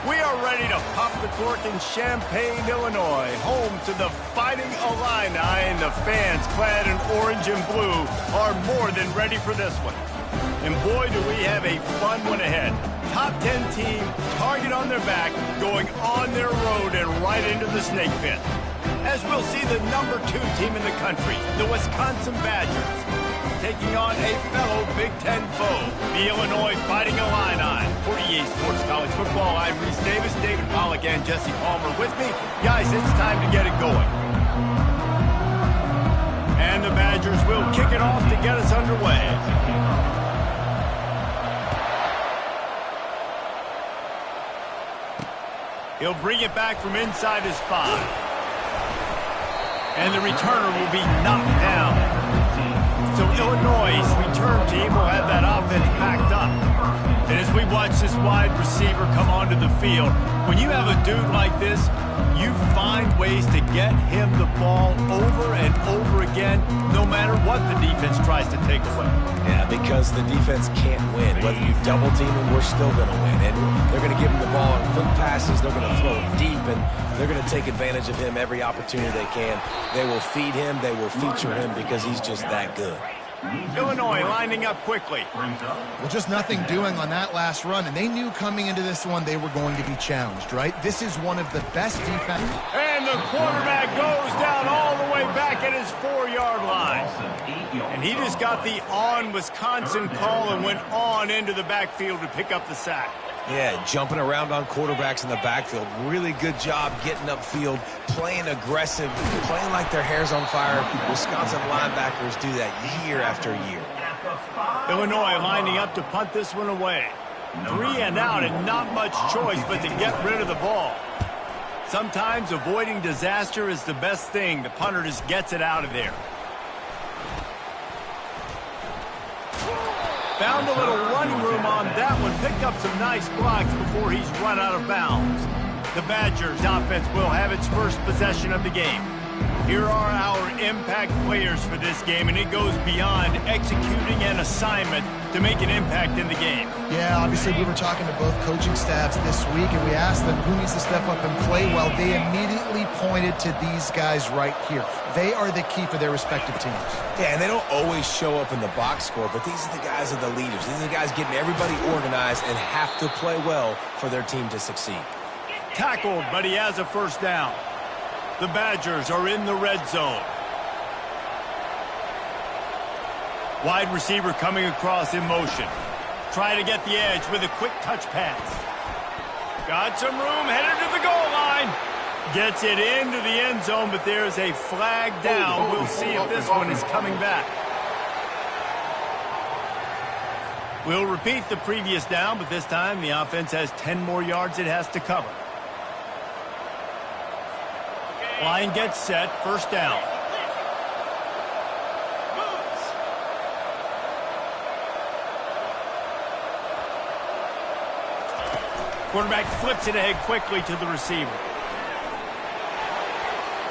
We are ready to pop the cork in Champaign, Illinois, home to the Fighting Illini, and the fans clad in orange and blue are more than ready for this one. And boy, do we have a fun one ahead. Top 10 team, target on their back, going on their road and right into the snake pit. As we'll see the number 2 team in the country, the Wisconsin Badgers, taking on a fellow Big Ten foe, the Illinois Fighting Illini. For EA Sports College Football, I'm Reese Davis, David Pollack, and Jesse Palmer with me. Guys, it's time to get it going. And the Badgers will kick it off to get us underway. He'll bring it back from inside his 5. And the returner will be knocked down. So Illinois' return team will have that offense packed up. And as we watch this wide receiver come onto the field, when you have a dude like this, you find ways to get him the ball over and over again, no matter what the defense tries to take away. Yeah, because the defense can't win. Whether you double team him, we're still going to win. And they're going to give him the ball in quick passes. They're going to throw it deep, and they're going to take advantage of him every opportunity they can. They will feed him. They will feature him because he's just that good. Illinois lining up quickly. Well, just nothing doing on that last run, and they knew coming into this one they were going to be challenged, right? This is one of the best defense. And the quarterback goes down all the way back at his 4-yard line. And he just got the on Wisconsin call and went on into the backfield to pick up the sack. Yeah, jumping around on quarterbacks in the backfield. Really good job getting upfield, playing aggressive, playing like their hair's on fire. Wisconsin linebackers do that year after year. Illinois lining up to punt this one away. 3 and out and not much choice but to get rid of the ball. Sometimes avoiding disaster is the best thing. The punter just gets it out of there. Found a little running room on that one. Picked up some nice blocks before he's run out of bounds. The Badgers offense will have its first possession of the game. Here are our impact players for this game, and it goes beyond executing an assignment to make an impact in the game. Yeah, obviously we were talking to both coaching staffs this week, and we asked them who needs to step up and play well. They immediately pointed to these guys right here. They are the key for their respective teams. Yeah, and they don't always show up in the box score, but these are the guys that are the leaders. These are the guys getting everybody organized and have to play well for their team to succeed. Tackled, but he has a first down. The Badgers are in the red zone. Wide receiver coming across in motion. Try to get the edge with a quick touch pass. Got some room, headed to the goal line. Gets it into the end zone, but there's a flag down. We'll see if this one is coming back. We'll repeat the previous down, but this time the offense has 10 more yards it has to cover. Line gets set, first down. Quarterback flips it ahead quickly to the receiver.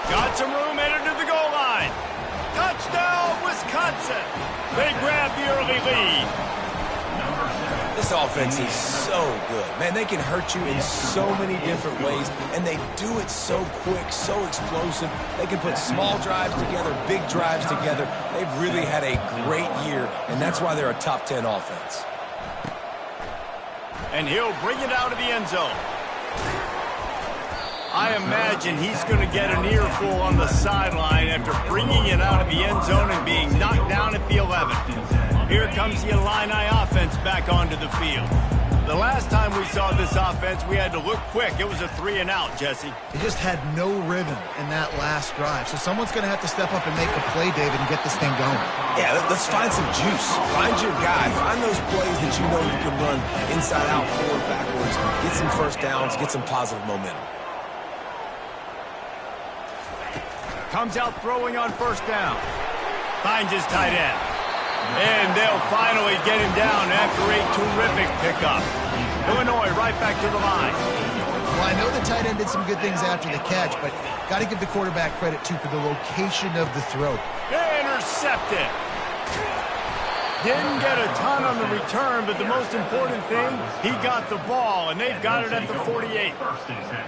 Got some room, headed to the goal line. Touchdown, Wisconsin. They grab the early lead. This offense is so good. Man, they can hurt you in so many different ways, and they do it so quick, so explosive. They can put small drives together, big drives together. They've really had a great year, and that's why they're a top 10 offense. And he'll bring it out of the end zone. I imagine he's going to get an earful on the sideline after bringing it out of the end zone and being knocked down at the 11. Here comes the Illini offense back onto the field. The last time we saw this offense, we had to look quick. It was a 3 and out, Jesse. They just had no rhythm in that last drive. So someone's going to have to step up and make a play, David, and get this thing going. Yeah, let's find some juice. Find your guy. Find those plays that you know you can run inside out, forward, backwards. Get some first downs. Get some positive momentum. Comes out throwing on first down. Finds his tight end. And they'll finally get him down after a terrific pickup. Illinois right back to the line. Well, I know the tight end did some good things after the catch, but got to give the quarterback credit, too, for the location of the throw. Intercepted. Didn't get a ton on the return, but the most important thing, he got the ball, and they've got it at the 48.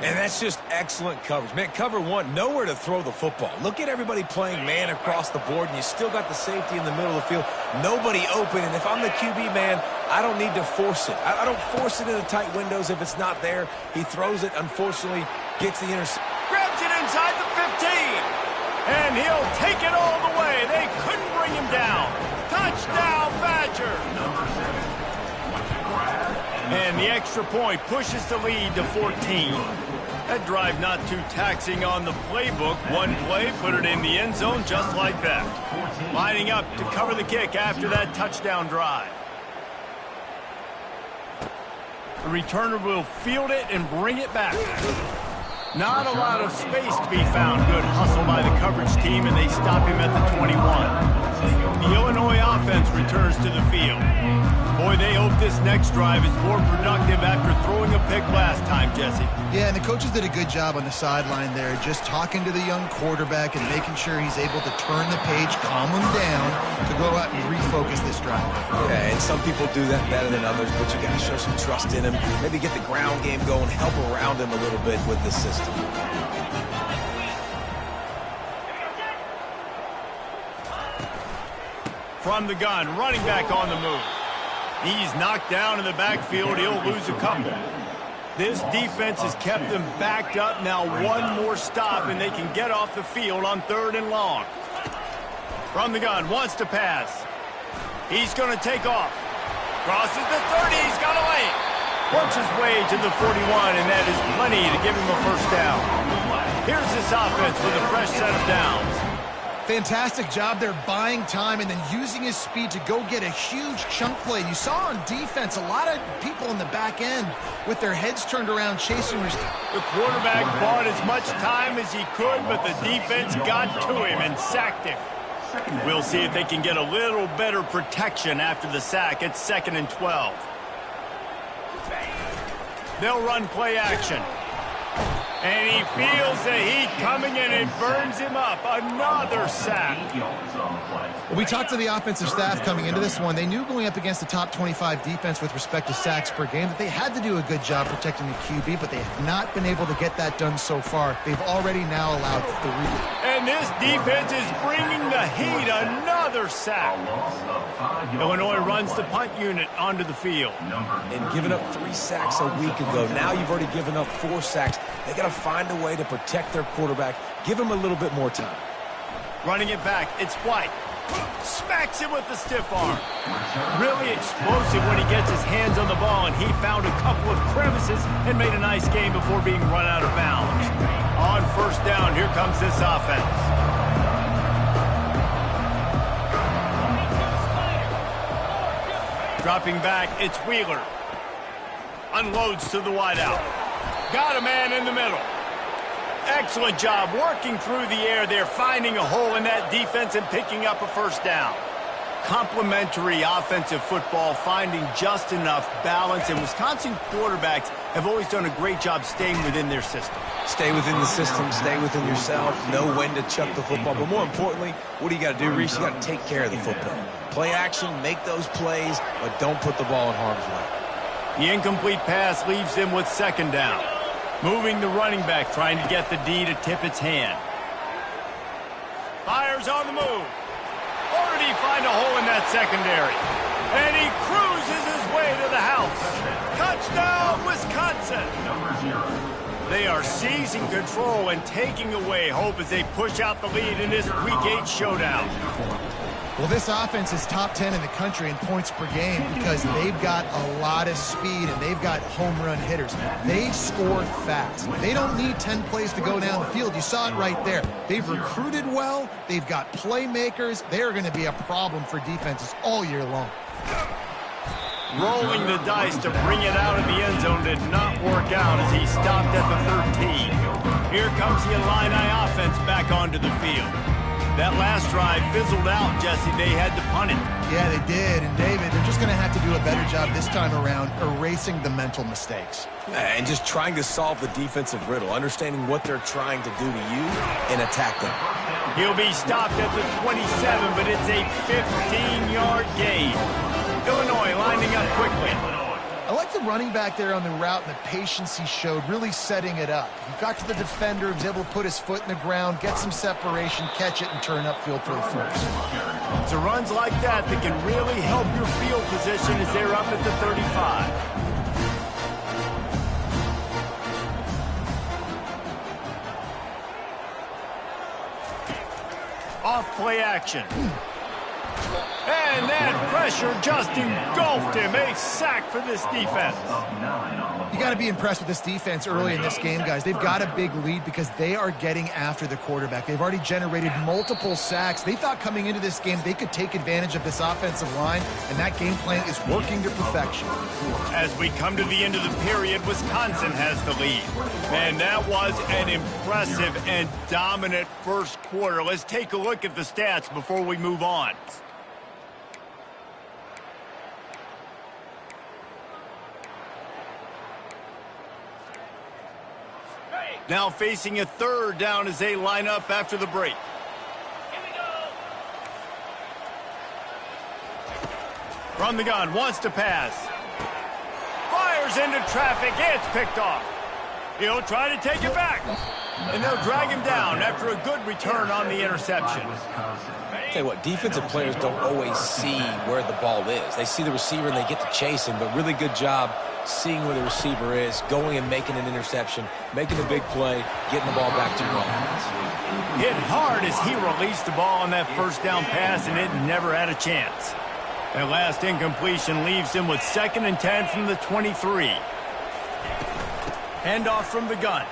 And that's just excellent coverage. Man, cover one, nowhere to throw the football. Look at everybody playing man across the board, and you still got the safety in the middle of the field. Nobody open, and if I'm the QB, man, I don't need to force it. I don't force it into tight windows if it's not there. He throws it, unfortunately, gets the interception. Grabs it inside the 15. And he'll take it all the way. They couldn't bring him down. Touchdown, Badger. And the extra point pushes the lead to 14. That drive not too taxing on the playbook. One play, put it in the end zone just like that. Lining up to cover the kick after that touchdown drive. The returner will field it and bring it back. Not a lot of space to be found. Good hustle by the coverage team, and they stop him at the 21. The Illinois offense returns to the field. Boy, they hope this next drive is more productive after throwing a pick last time, Jesse. Yeah, and the coaches did a good job on the sideline there, just talking to the young quarterback and making sure he's able to turn the page, calm him down, to go out and refocus this drive. Yeah, and some people do that better than others, but you got to show some trust in him. Maybe get the ground game going, help around him a little bit with the system. From the gun, running back on the move. He's knocked down in the backfield. He'll lose a couple. This defense has kept them backed up. Now one more stop, and they can get off the field on 3rd and long. From the gun, wants to pass. He's going to take off. Crosses the 30. He's got a lane. Works his way to the 41, and that is plenty to give him a first down. Here's this offense with a fresh set of downs. Fantastic job there buying time and then using his speed to go get a huge chunk play. You saw on defense a lot of people in the back end with their heads turned around chasing. The quarterback bought as much time as he could, but the defense got to him and sacked him. We'll see if they can get a little better protection after the sack. It's 2nd and 12. They'll run play action. And he feels the heat coming in and burns him up. Another sack. We talked to the offensive staff coming into this one. They knew going up against the top 25 defense with respect to sacks per game that they had to do a good job protecting the QB, but they have not been able to get that done so far. They've already now allowed 3. And this defense is bringing the heat. Another sack. Illinois runs the punt unit onto the field. And giving up 3 sacks a week ago. Now you've already given up 4 sacks. They got to find a way to protect their quarterback. Give him a little bit more time. Running it back. It's White. Smacks him with the stiff arm. Really explosive when he gets his hands on the ball, and he found a couple of crevices and made a nice game before being run out of bounds. On 1st down, here comes this offense. Dropping back, it's Wheeler. Unloads to the wideout. Got a man in the middle. Excellent job working through the air there, finding a hole in that defense and picking up a first down. Complementary offensive football, finding just enough balance, and Wisconsin quarterbacks have always done a great job staying within their system. Stay within the system, stay within yourself, know when to chuck the football. But more importantly, what do you got to do, Reese? You got to take care of the football. Play action, make those plays, but don't put the ball in harm's way. The incomplete pass leaves them with 2nd down. Moving the running back, trying to get the D to tip its hand. Fires on the move. Or did he find a hole in that secondary? And he cruises his way to the house. Touchdown, Wisconsin. They are seizing control and taking away hope as they push out the lead in this Week 8 showdown. Well, this offense is top 10 in the country in points per game because they've got a lot of speed and they've got home run hitters. They score fast. They don't need 10 plays to go down the field. You saw it right there. They've recruited well. They've got playmakers. They're going to be a problem for defenses all year long. Rolling the dice to bring it out of the end zone did not work out as he stopped at the 13. Here comes the Illini offense back onto the field. That last drive fizzled out, Jesse. They had to punt it. Yeah, they did. And, David, they're just going to have to do a better job this time around erasing the mental mistakes. And just trying to solve the defensive riddle, understanding what they're trying to do to you and attack them. He'll be stopped at the 27, but it's a 15-yard gain. Illinois lining up quickly. I like the running back there on the route and the patience he showed, really setting it up. He got to the defender, was able to put his foot in the ground, get some separation, catch it, and turn upfield for the first. It's runs like that that can really help your field position as they're up at the 35. Off play action. And that pressure just engulfed him. A sack for this defense. You got to be impressed with this defense early in this game, guys. They've got a big lead because they are getting after the quarterback. They've already generated multiple sacks. They thought coming into this game they could take advantage of this offensive line, and that game plan is working to perfection. As we come to the end of the period, Wisconsin has the lead. And that was an impressive and dominant first quarter. Let's take a look at the stats before we move on. Now facing a third down as they line up after the break. From the gun, wants to pass. Fires into traffic, it's picked off. He'll try to take it back. And they'll drag him down after a good return on the interception. Tell you what, defensive players don't always see where the ball is. They see the receiver and they get to chase him, but really good job seeing where the receiver is, going and making an interception, making a big play, getting the ball back to your offense. Hit hard as he released the ball on that first down pass, and it never had a chance. That last incompletion leaves him with 2nd and 10 from the 23. Handoff from the gun.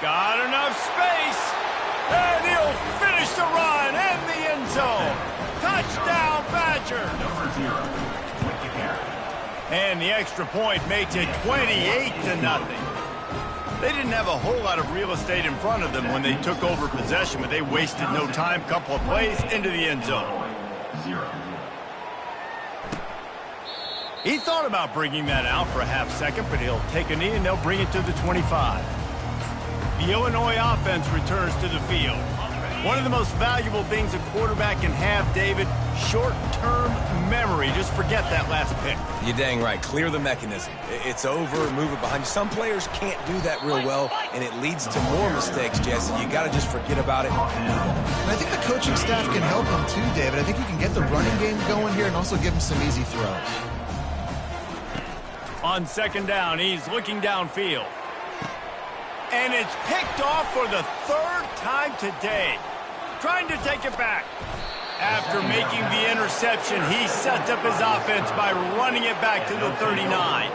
Got enough space, and he'll finish the run in the end zone. Touchdown, Badger. And the extra point makes it 28-0. They didn't have a whole lot of real estate in front of them when they took over possession, but they wasted no time. Couple of plays into the end zone. He thought about bringing that out for a half second, but he'll take a knee and they'll bring it to the 25. The Illinois offense returns to the field. One of the most valuable things a quarterback can have, David, short-term memory. Just forget that last pick. You're dang right. Clear the mechanism. It's over, move it behind you. Some players can't do that real well, and it leads to more mistakes, Jesse. You got to just forget about it and move on. And I think the coaching staff can help him too, David. I think he can get the running game going here and also give him some easy throws. On 2nd down, he's looking downfield. And it's picked off for the 3rd time today. Trying to take it back. After making the interception, he sets up his offense by running it back to the 39.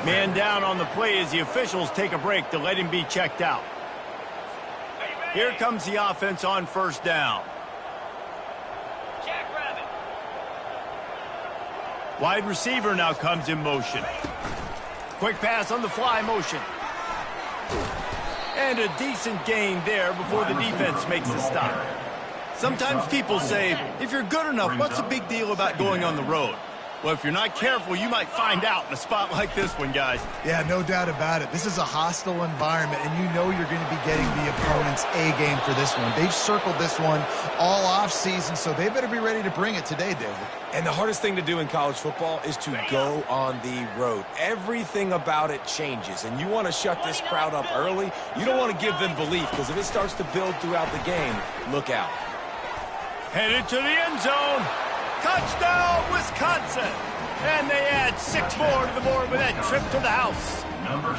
Man down on the play as the officials take a break to let him be checked out. Here comes the offense on 1st down. Wide receiver now comes in motion. Quick pass on the fly motion. And a decent gain there before the defense makes the stop. Sometimes people say, if you're good enough, what's the big deal about going on the road? Well, if you're not careful, you might find out in a spot like this one, guys. Yeah, no doubt about it. This is a hostile environment, and you know you're going to be getting the opponent's A game for this one. They've circled this one all offseason, so they better be ready to bring it today, David. And the hardest thing to do in college football is to go on the road. Everything about it changes, and you want to shut this crowd up early. You don't want to give them belief, because if it starts to build throughout the game, look out. Headed to the end zone. Touchdown, Wisconsin. And they add 6 more to the board with that trip to the house. Number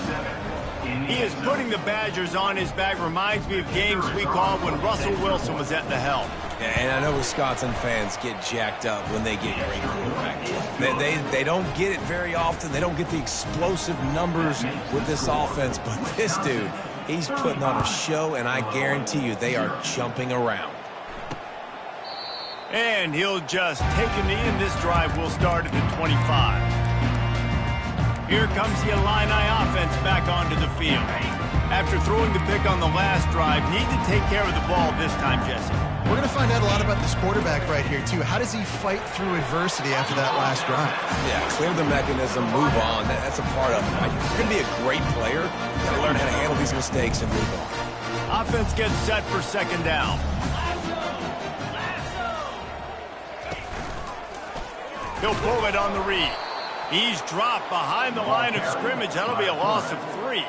7. He is putting the Badgers on his back. Reminds me of games we called when Russell Wilson was at the helm. Yeah, and I know Wisconsin fans get jacked up when they get great quarterback. They don't get it very often. They don't get the explosive numbers with this offense. But this dude, he's putting on a show, and I guarantee you they are jumping around. And he'll just take a knee, and this drive will start at the 25. Here comes the Illini offense back onto the field. After throwing the pick on the last drive, need to take care of the ball this time, Jesse. We're going to find out a lot about this quarterback right here, too. How does he fight through adversity after that last drive? Yeah, clear the mechanism, move on. That's a part of it. Right? If you're going to be a great player, you got to learn how to handle these mistakes and move on. Offense gets set for second down. He'll pull it on the read. He's dropped behind the line of scrimmage. That'll be a loss of 3.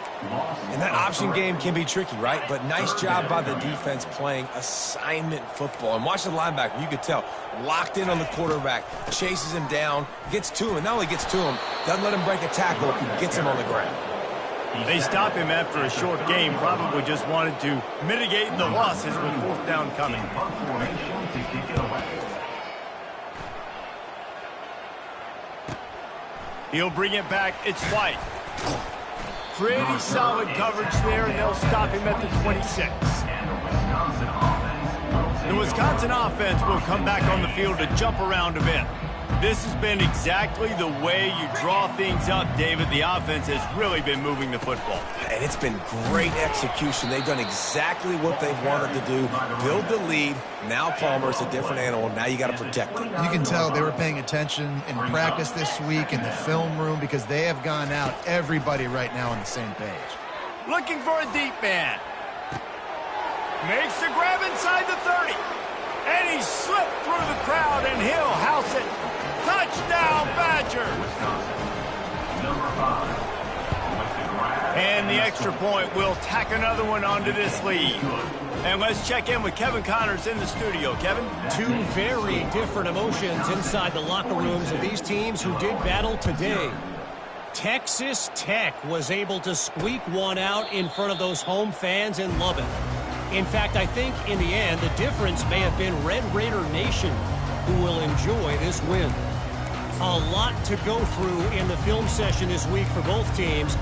And that option game can be tricky, right? But nice job by the defense playing assignment football. And watch the linebacker. You could tell. Locked in on the quarterback. Chases him down. Gets to him. And not only gets to him, doesn't let him break a tackle. Gets him on the ground. They stopped him after a short game. Probably just wanted to mitigate the losses with 4th down coming. He'll bring it back. It's White. Pretty solid coverage there, and they'll stop him at the 26. The Wisconsin offense will come back on the field to jump around a bit. This has been exactly the way you draw things up, David. The offense has really been moving the football. And it's been great execution. They've done exactly what they've wanted to do. Build the lead. Now Palmer's a different animal. Now you got to protect it. You can tell they were paying attention in practice this week in the film room because they have gone out, everybody right now on the same page. Looking for a deep man. Makes the grab inside the 30. And he slipped through the crowd, and he'll house it. Touchdown, Badgers! And the extra point will tack another one onto this lead. And let's check in with Kevin Connors in the studio. Kevin? Two very different emotions inside the locker rooms of these teams who did battle today. Texas Tech was able to squeak one out in front of those home fans in Lubbock. In fact, I think in the end, the difference may have been Red Raider Nation, who will enjoy this win. A lot to go through in the film session this week for both teams,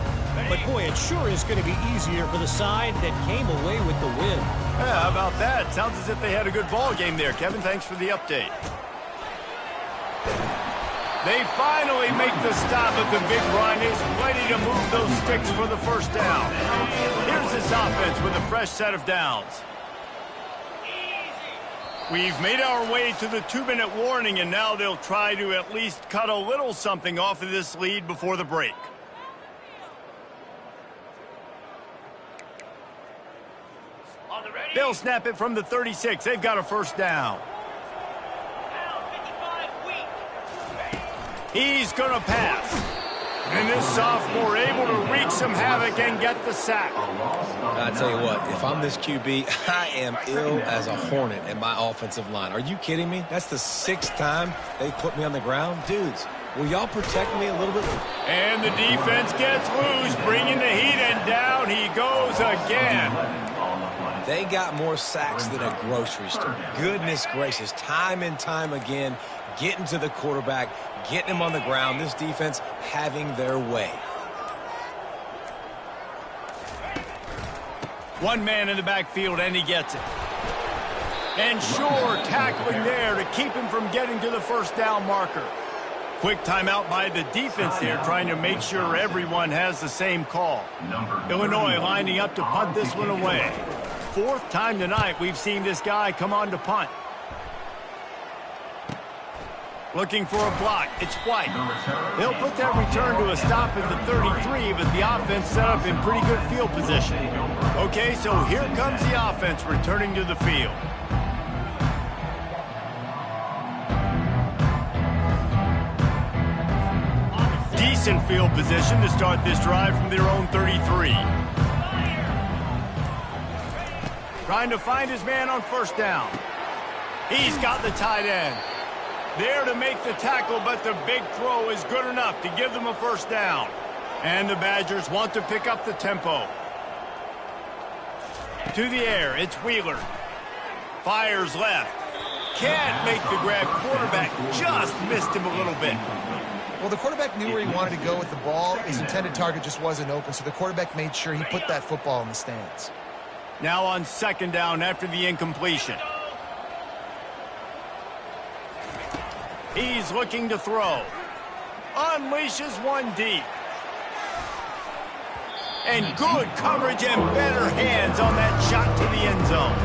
but boy, it sure is going to be easier for the side that came away with the win. Yeah, how about that? Sounds as if they had a good ball game there. Kevin, thanks for the update. They finally make the stop at the big run. Is ready to move those sticks for the first down. Here's this offense with a fresh set of downs. We've made our way to the 2-minute warning, and now they'll try to at least cut a little something off of this lead before the break. They'll snap it from the 36. They've got a first down. He's going to pass. And this sophomore able to wreak some havoc and get the sack. I tell you what, if I'm this QB, I am ill as a hornet in my offensive line. Are you kidding me? That's the 6th time they put me on the ground. Dudes, will y'all protect me a little bit? And the defense gets loose, bringing the heat, and down he goes again. They got more sacks than a grocery store. Goodness gracious, time and time again, getting to the quarterback, getting him on the ground. This defense having their way. One man in the backfield, and he gets it. And sure, tackling there to keep him from getting to the first down marker. Quick timeout by the defense there, trying to make sure everyone has the same call. Illinois lining up to punt this one away. 4th time tonight we've seen this guy come on to punt. Looking for a block. It's White. He'll put that return to a stop at the 33, but the offense set up in pretty good field position. Okay, so here comes the offense returning to the field. Decent field position to start this drive from their own 33. Trying to find his man on first down. He's got the tight end. There to make the tackle, but the big throw is good enough to give them a first down. And the Badgers want to pick up the tempo. To the air, it's Wheeler. Fires left. Can't make the grab. Quarterback just missed him a little bit. Well, the quarterback knew where he wanted to go with the ball. His intended target just wasn't open, so the quarterback made sure he put that football in the stands. Now on second down after the incompletion. He's looking to throw. Unleashes one deep. And good coverage and better hands on that shot to the end zone.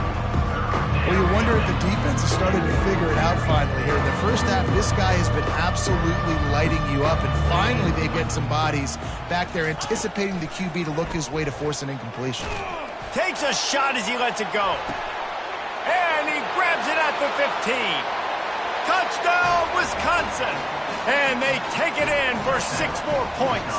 Well, you wonder if the defense has started to figure it out finally here. In the first half, this guy has been absolutely lighting you up, and finally they get some bodies back there anticipating the QB to look his way to force an incompletion. Takes a shot as he lets it go. And he grabs it at the 15. Touchdown, Wisconsin. And they take it in for 6 more points.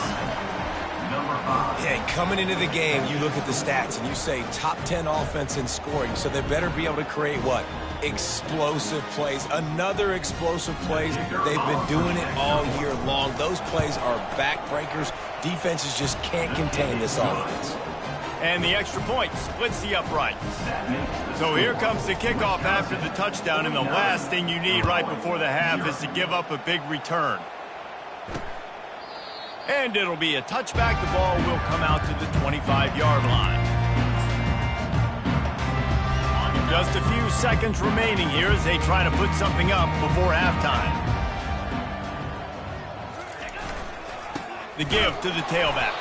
Yeah, coming into the game, you look at the stats and you say top 10 offense in scoring, so they better be able to create what? Explosive plays. Another explosive plays. They've been doing it all year long. Those plays are backbreakers. Defenses just can't contain this offense. And the extra point splits the uprights. So here comes the kickoff after the touchdown, and the last thing you need right before the half is to give up a big return. And it'll be a touchback. The ball will come out to the 25-yard line. Just a few seconds remaining here as they try to put something up before halftime. The give to the tailback.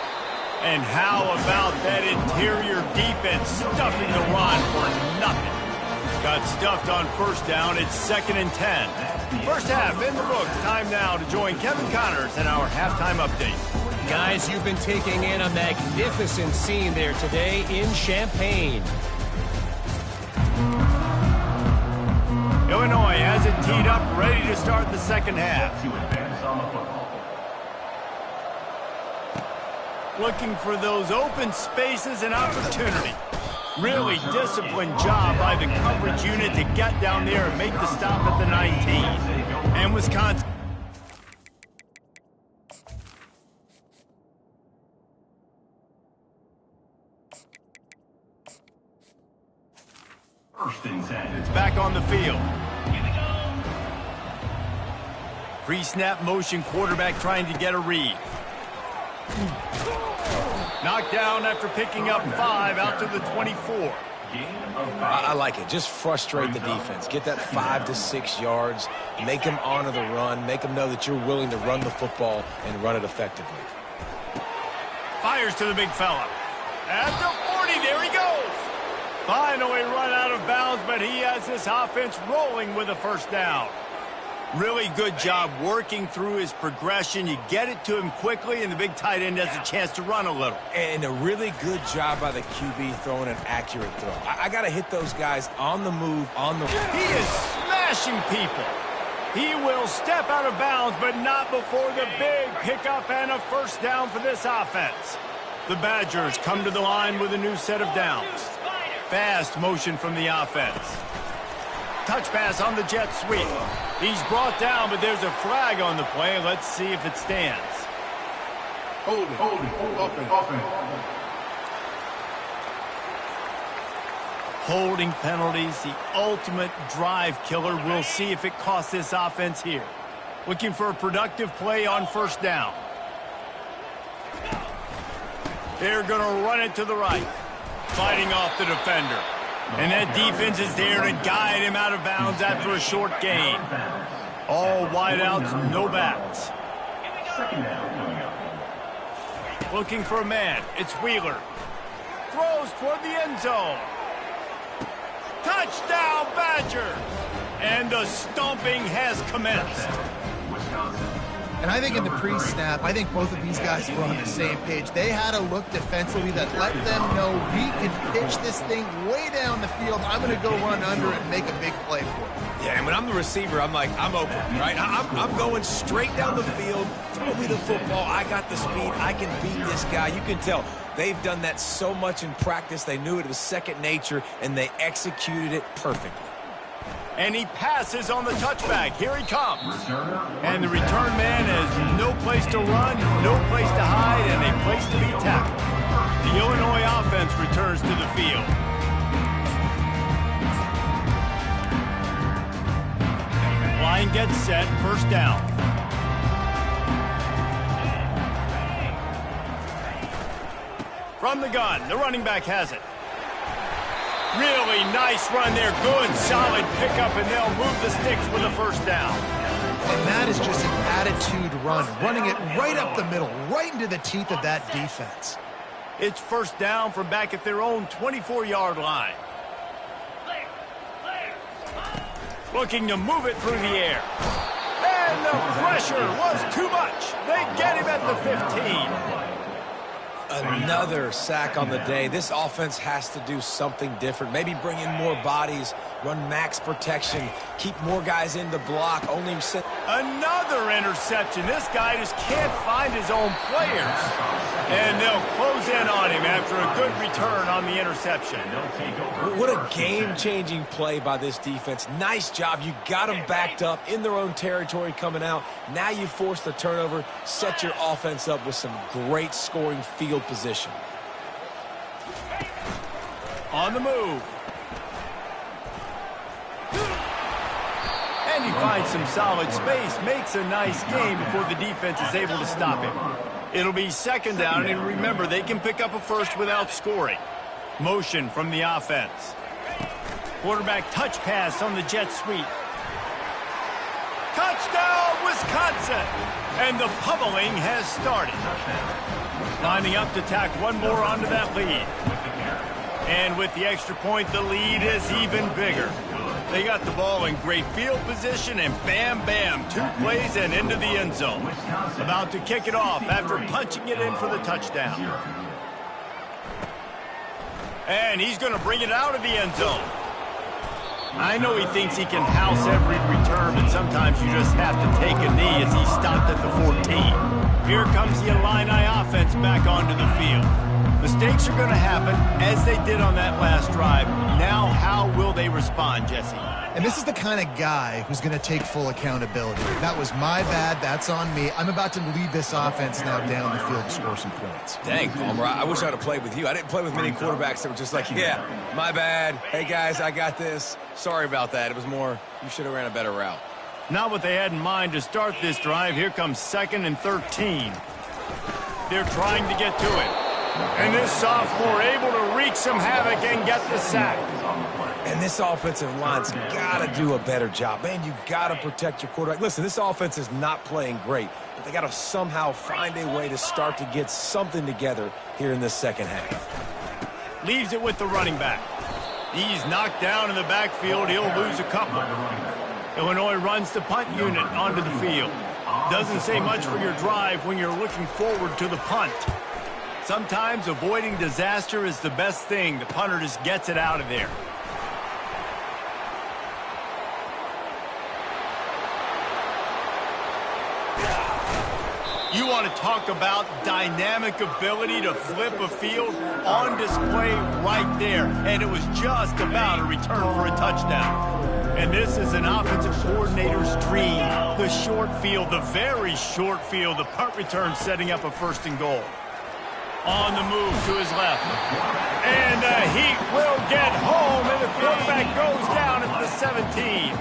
And how about that interior defense stuffing the run for nothing? Got stuffed on first down. It's 2nd and 10. First half in the books. Time now to join Kevin Connors in our halftime update. Guys, you've been taking in a magnificent scene there today in Champaign. Illinois has it teed up, ready to start the second half. Looking for those open spaces and opportunity. Really disciplined job by the coverage unit to get down there and make the stop at the 19. And Wisconsin. It's back on the field. Pre-snap motion, quarterback trying to get a read. Knocked down after picking up 5 out to the 24. I like it. Just frustrate the defense. Get that 5 to 6 yards. Make them honor the run. Make them know that you're willing to run the football and run it effectively. Fires to the big fella. At the 40, there he goes. Finally run out of bounds, but he has this offense rolling with a first down. Really good job working through his progression. You get it to him quickly, and the big tight end has a chance to run a little. And a really good job by the QB throwing an accurate throw. I got to hit those guys on the move, on the... He is smashing people. He will step out of bounds, but not before the big pickup and a first down for this offense. The Badgers come to the line with a new set of downs. Fast motion from the offense. Touch pass on the jet sweep. He's brought down, but there's a flag on the play. Let's see if it stands. Holding. Holding penalties, the ultimate drive killer. We'll see if it costs this offense here. Looking for a productive play on first down. They're going to run it to the right. Fighting off the defender. And that defense is there to guide him out of bounds after a short gain. All wideouts, no backs. Looking for a man. It's Wheeler. Throws toward the end zone. Touchdown, Badger! And the stomping has commenced. And I think in the pre-snap, I think both of these guys were on the same page. They had a look defensively that let them know we can pitch this thing way down the field. I'm going to go run under it and make a big play for it. Yeah, and when I'm the receiver, I'm like, I'm open, right? I'm going straight down the field. Throw me the football. I got the speed. I can beat this guy. You can tell they've done that so much in practice. They knew it was second nature, and they executed it perfectly. And he passes on the touchback. Here he comes. And the return man has no place to run, no place to hide, and a place to be tackled. The Illinois offense returns to the field. Line gets set, first down. From the gun, the running back has it. Really nice run there. Good, solid pickup, and they'll move the sticks with a first down. And that is just an attitude run, running it right up the middle, right into the teeth of that defense. It's first down from back at their own 24-yard line. Looking to move it through the air. And the pressure was too much. They get him at the 15. Another sack on the day. This offense has to do something different. Maybe bring in more bodies, run max protection, keep more guys in the block. Another interception. This guy just can't find his own players. And they'll close in on him after a good return on the interception. What a game-changing play by this defense. Nice job. You got them backed up in their own territory coming out. Now you force the turnover, set your offense up with some great scoring field position. On the move. And he finds some solid space, makes a nice game before the defense is able to stop him. It'll be second down, and remember, they can pick up a first without scoring. Motion from the offense. Quarterback touch pass on the jet sweep. Touchdown, Wisconsin! And the pummeling has started. Lining up to tack one more onto that lead. And with the extra point, the lead is even bigger. They got the ball in great field position, and bam, bam, 2 plays and into the end zone. About to kick it off after punching it in for the touchdown. And he's going to bring it out of the end zone. I know he thinks he can house every return, but sometimes you just have to take a knee as he stopped at the 14. Here comes the Illini offense back onto the field. Mistakes are going to happen, as they did on that last drive. Now, how will they respond, Jesse? And this is the kind of guy who's going to take full accountability. That was my bad. That's on me. I'm about to lead this offense now down the field to score some points. Dang, Palmer, I wish I would have played with you. I didn't play with many quarterbacks that were just like, yeah, my bad. Hey, guys, I got this. Sorry about that. It was more, you should have ran a better route. Not what they had in mind to start this drive. Here comes 2nd and 13. They're trying to get to it. And this sophomore able to wreak some havoc and get the sack. And this offensive line's got to do a better job. Man, you've got to protect your quarterback. Listen, this offense is not playing great, but they got to somehow find a way to start to get something together here in this second half. Leaves it with the running back. He's knocked down in the backfield. He'll lose a couple. Illinois runs the punt unit onto the field. Doesn't say much for your drive when you're looking forward to the punt. Sometimes avoiding disaster is the best thing. The punter just gets it out of there. You want to talk about dynamic ability to flip a field on display right there. And it was just about a return for a touchdown. And this is an offensive coordinator's dream. The short field, the very short field, the punt return setting up a 1st and goal. On the move to his left. And the Heat will get home, and the quarterback goes down at the 17.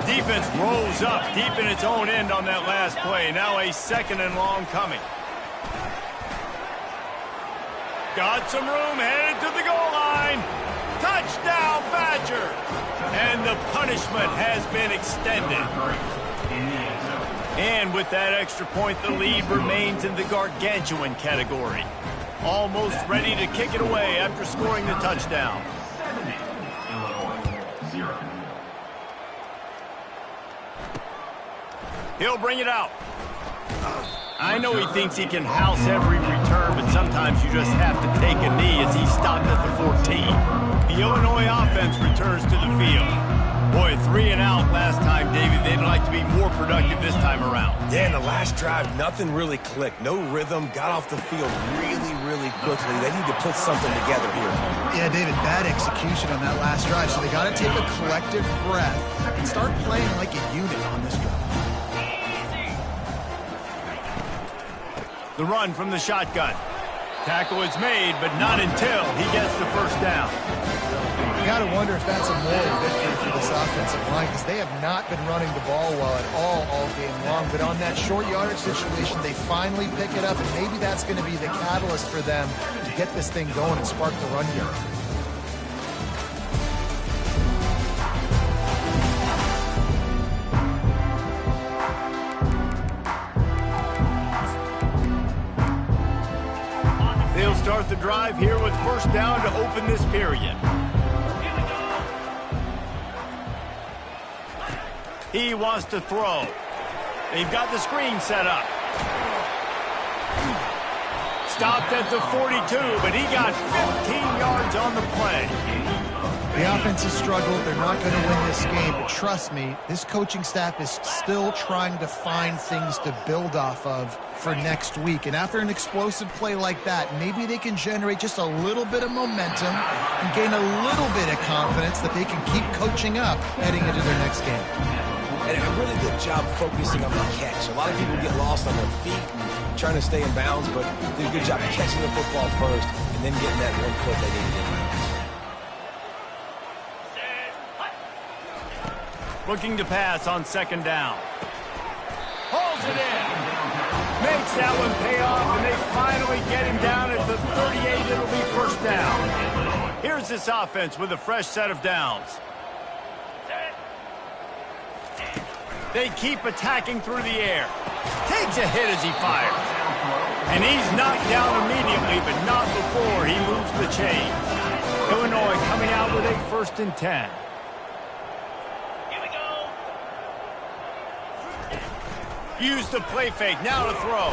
Defense rolls up deep in its own end on that last play. Now a 2nd and long coming. Got some room, headed to the goal line. Touchdown, Badger! And the punishment has been extended. And with that extra point, the lead remains in the gargantuan category. Almost ready to kick it away after scoring the touchdown. He'll bring it out. I know he thinks he can house every return, but sometimes you just have to take a knee as he stopped at the 14. The Illinois offense returns to the field. Boy, 3 and out last time, David. They'd like to be more productive this time around. Yeah, in the last drive, nothing really clicked. No rhythm, got off the field really, really quickly. They need to put something together here. Yeah, David, bad execution on that last drive, so they got to take a collective breath and start playing like a unit on this drive. The run from the shotgun. Tackle is made, but not until he gets the 1st down. You got to wonder if that's a moral victory for this offensive line, because they have not been running the ball well at all game long. But on that short yardage situation, they finally pick it up, and maybe that's going to be the catalyst for them to get this thing going and spark the run game. They'll start the drive here with 1st down to open this period. He wants to throw. They've got the screen set up. stopped at the 42, but he got 15 yards on the play. The offense has struggled. They're not going to win this game, but trust me, this coaching staff is still trying to find things to build off of for next week. And after an explosive play like that, maybe they can generate just a little bit of momentum and gain a little bit of confidence that they can keep coaching up heading into their next game. And a really good job focusing on the catch. A lot of people get lost on their feet and trying to stay in bounds, but did a good job catching the football first and then getting that 1 foot they needed in bounds. Looking to pass on second down. Holds it in. Makes that one pay off, and they finally get him down at the 38. It'll be first down. Here's this offense with a fresh set of downs. They keep attacking through the air. Takes a hit as he fires. And he's knocked down immediately, but not before he moves the chains. Illinois coming out with a 1st and 10. Use the play fake, now to throw.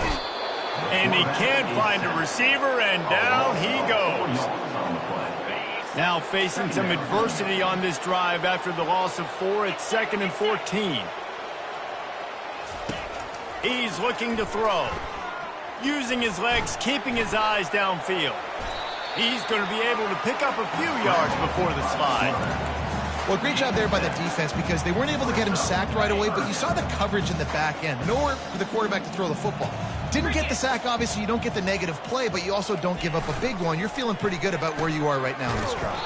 And he can't find a receiver, and down he goes. Now facing some adversity on this drive after the loss of 4 at 2nd and 14. He's looking to throw. Using his legs, keeping his eyes downfield. He's going to be able to pick up a few yards before the slide. Well, great job there by the defense because they weren't able to get him sacked right away, but you saw the coverage in the back end. Nowhere for the quarterback to throw the football. Didn't get the sack, obviously. You don't get the negative play, but you also don't give up a big one. You're feeling pretty good about where you are right now in this drive.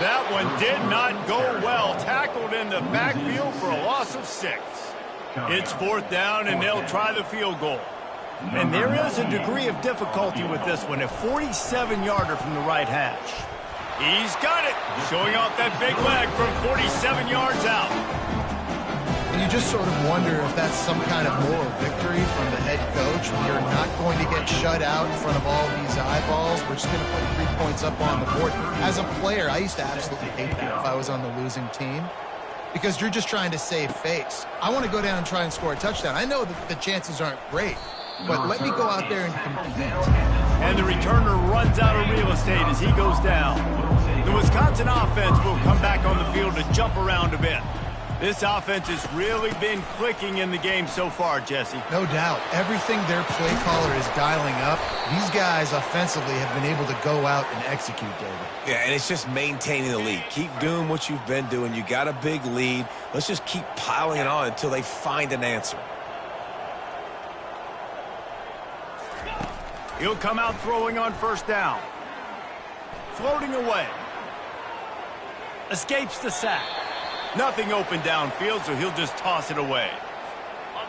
That one did not go well. Tackled in the backfield for a loss of 6. It's 4th down, and they'll try the field goal. And there is a degree of difficulty with this one, a 47-yarder from the right hash. He's got it, showing off that big leg from 47 yards out. And you just sort of wonder if that's some kind of moral victory from the head coach. We are not going to get shut out in front of all these eyeballs. We're just going to put 3 points up on the board. As a player, I used to absolutely hate that if I was on the losing team because you're just trying to save face. I want to go down and try and score a touchdown. I know that the chances aren't great, but let me go out there and compete. And the returner runs out of real estate as he goes down. The Wisconsin offense will come back on the field to jump around a bit. This offense has really been clicking in the game so far, Jesse. No doubt. Everything their play caller is dialing up, these guys offensively have been able to go out and execute, David. Yeah, and it's just maintaining the lead. Keep doing what you've been doing. You got a big lead. Let's just keep piling it on until they find an answer. He'll come out throwing on 1st down. Floating away. Escapes the sack. Nothing open downfield, so he'll just toss it away.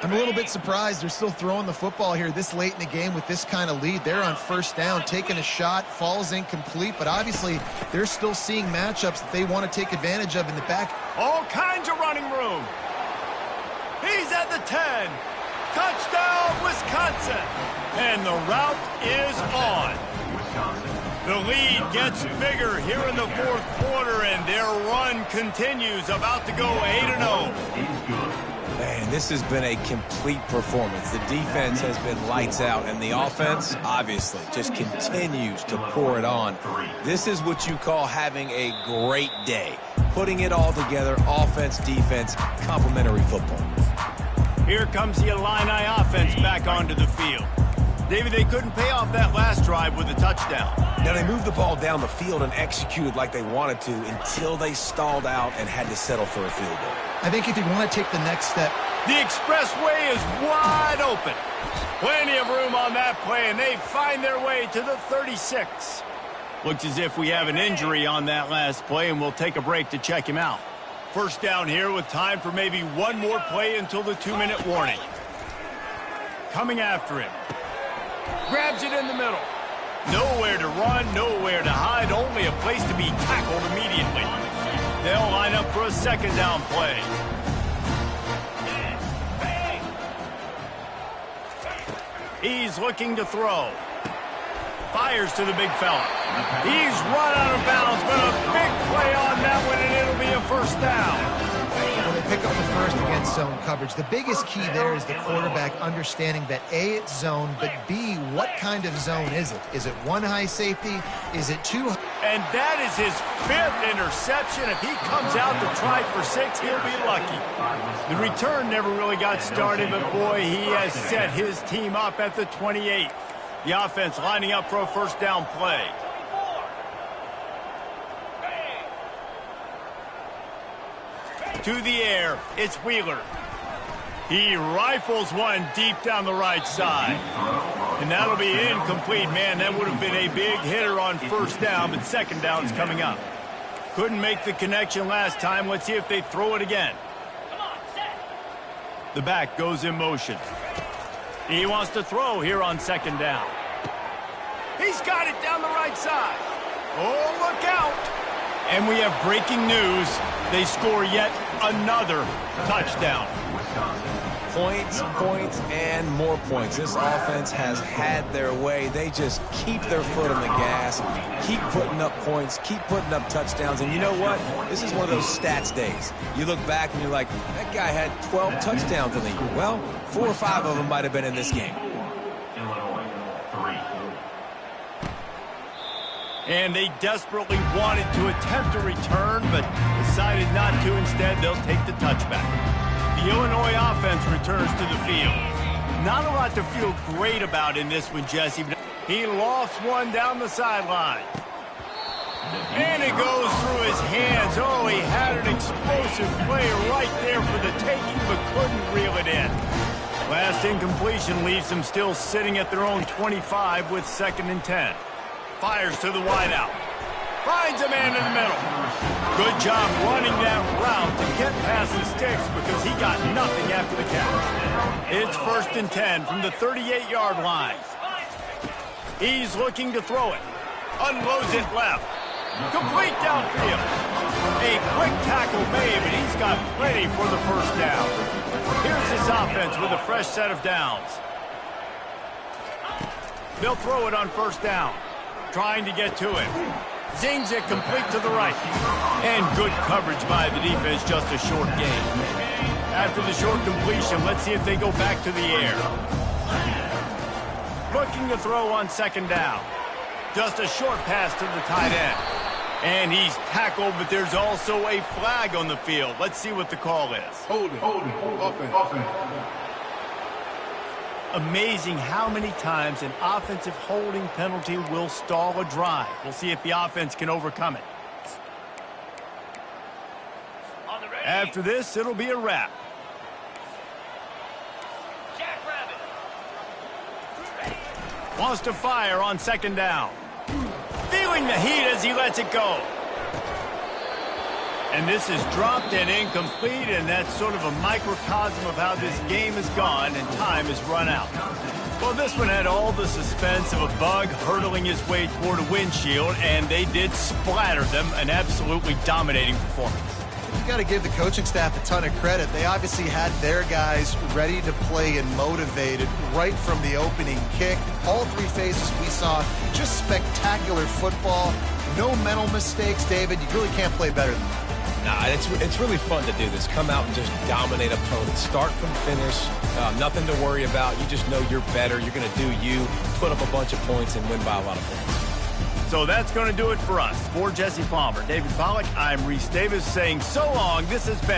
I'm a little bit surprised they're still throwing the football here this late in the game with this kind of lead. They're on 1st down, taking a shot, falls incomplete, but obviously they're still seeing matchups that they want to take advantage of in the back. All kinds of running room. He's at the 10. Touchdown, Wisconsin. And the route is on. The lead gets bigger here in the 4th quarter, and their run continues, about to go 8-0. Man, this has been a complete performance. The defense has been lights out, and the offense, obviously, just continues to pour it on. This is what you call having a great day. Putting it all together, offense, defense, complementary football. Here comes the Illini offense back onto the field. David, they couldn't pay off that last drive with a touchdown. Now, they moved the ball down the field and executed like they wanted to until they stalled out and had to settle for a field goal. I think if you want to take the next step. The expressway is wide open. Plenty of room on that play, and they find their way to the 36. Looks as if we have an injury on that last play, and we'll take a break to check him out. 1st down here with time for maybe one more play until the 2-minute warning. Coming after him. Grabs it in the middle. Nowhere to run, nowhere to hide, only a place to be tackled immediately. They'll line up for a 2nd down play. He's looking to throw. Fires to the big fella. He's run out of bounds, but a big play on that one, and it'll be a 1st down. Well, they pick up the first against zone coverage. The biggest key there is the quarterback understanding that A, it's zone, but B, what kind of zone is it? Is it one high safety? Is it two? And that is his 5th interception. If he comes out to try for 6, he'll be lucky. The return never really got started, but boy, he has set his team up at the 28. The offense lining up for a first down play. To the air, it's Wheeler. He rifles one deep down the right side. And that'll be incomplete. Man, that would have been a big hitter on first down, but second down's coming up. Couldn't make the connection last time. Let's see if they throw it again. The back goes in motion. He wants to throw here on second down. He's got it down the right side. Oh, look out. And we have breaking news. They score yet another touchdown. Points, points, and more points. This offense has had their way. They just keep their foot on the gas, keep putting up points, keep putting up touchdowns. And you know what? This is one of those stats days. You look back and you're like, that guy had 12 touchdowns in the year. Well, 4 or 5 of them might have been in this game. And they desperately wanted to attempt a return, but decided not to. Instead, they'll take the touchback. The Illinois offense returns to the field. Not a lot to feel great about in this one, Jesse. But he lofts one down the sideline. And it goes through his hands. Oh, he had an explosive play right there for the taking, but couldn't reel it in. Last incompletion leaves them still sitting at their own 25 with 2nd and 10. Fires to the wideout. Finds a man in the middle. Good job running that route to get past the sticks because he got nothing after the catch. It's 1st and 10 from the 38-yard line. He's looking to throw it. Unloads it left. Complete downfield. A quick tackle made, but he's got plenty for the first down. Here's this offense with a fresh set of downs. They'll throw it on first down. Trying to get to it. Zings it complete to the right. And good coverage by the defense, just a short gain. After the short completion, let's see if they go back to the air. Looking to throw on second down. Just a short pass to the tight end. And he's tackled, but there's also a flag on the field. Let's see what the call is. Hold it. Offense. Amazing how many times an offensive holding penalty will stall a drive. We'll see if the offense can overcome it. After this, it'll be a wrap. Wants to fire on second down. Feeling the heat as he lets it go. And this is dropped and incomplete, and that's sort of a microcosm of how this game has gone, and time has run out. Well, this one had all the suspense of a bug hurtling his way toward a windshield, and they did splatter them, an absolutely dominating performance. You got to give the coaching staff a ton of credit. They obviously had their guys ready to play and motivated right from the opening kick. All 3 phases we saw, just spectacular football. No mental mistakes, David. You really can't play better than that. Nah, it's really fun to do this. Come out and just dominate opponents. Start from finish. Nothing to worry about. You just know you're better. You're going to do you, put up a bunch of points, and win by a lot of points. So that's going to do it for us. For Jesse Palmer, David Pollack, I'm Reese Davis saying so long. This has been